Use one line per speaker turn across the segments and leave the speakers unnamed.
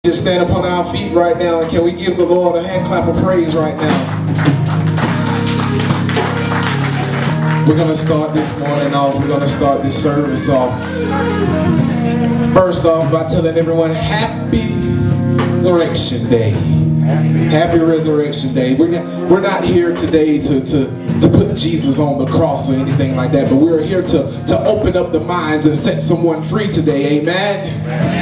Just stand upon our feet right now, and can we give the Lord a hand clap of praise right now? We're going to start this morning off. We're going to start this service off. First off, by telling everyone, Happy Resurrection Day. Happy Resurrection Day. We're not here today to put Jesus on the cross or anything like that, but we're here to open up the minds and set someone free today. Amen?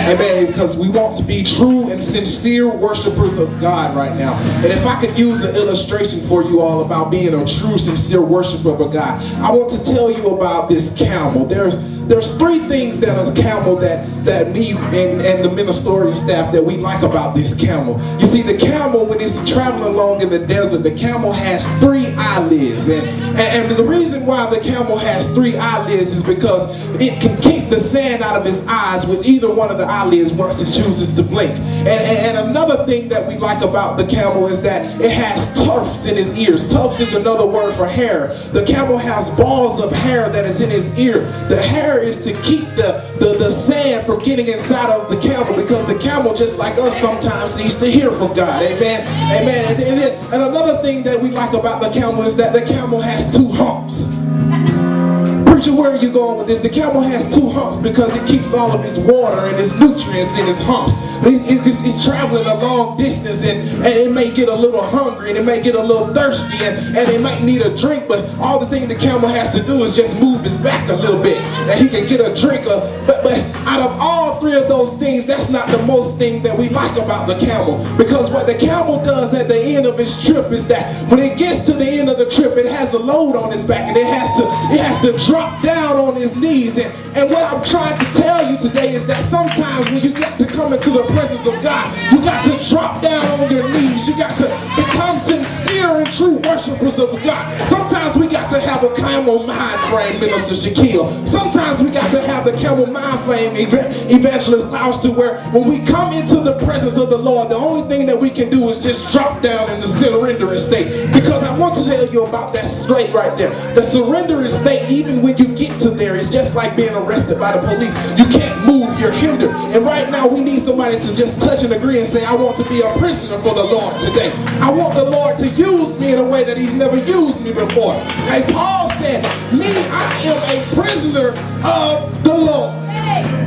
Amen. Because we want to be true and sincere worshipers of God right now. And if I could use an illustration for you all about being a true, sincere worshiper of God, I want to tell you about this camel. There's three things that a camel that me and the ministerial staff that we like about this camel. You see, the camel, when it's traveling along in the desert, the camel has three eyelids. And the reason why the camel has three eyelids is because it can keep the sand out of his eyes with either one of the eyelids once it chooses to blink. And another thing that we like about the camel is that it has tufts in his ears. Tufts is another word for hair. The camel has balls of hair that is in his ear. The hair is to keep the sand from getting inside of the camel, because the camel, just like us, sometimes needs to hear from God. Amen. Amen. And another thing that we like about the camel is that the camel has two humps. Preacher, where are you going with this? The camel has two humps because it keeps all of its water and its nutrients in its humps. It's traveling a long distance, and it may get a little hungry, and it may get a little thirsty, and it might need a drink, but all the thing the camel has to do is just move his back a little bit, and he can get a drink. But out of all three of those things, that's not the most thing that we like about the camel, because what the camel does at the end of its trip is that when it gets to the end of the trip, it has a load on its back, and it has to drop down on his knees. And what I'm trying to tell you today is that sometimes when you get to come into the presence of God, you got to drop down on your knees. You got to become sincere and true worshipers of God. Sometimes we got to have a camel mind frame, Minister Shaquille. Sometimes we got to have the camel mind frame, Evangelist Klaus, to where when we come into the presence of the Lord, the only thing that we can do is just drop down in the surrendering state. Because I want to tell you about that straight right there. The surrendering state, even when you get to there, it's just like being arrested by the police. You can't move, you're hindered. And right now we need somebody to just touch and agree and say, I want to be a prisoner for the Lord today. I want the Lord to use me in a way that he's never used me before. And Paul said, me, I am a prisoner of the Lord.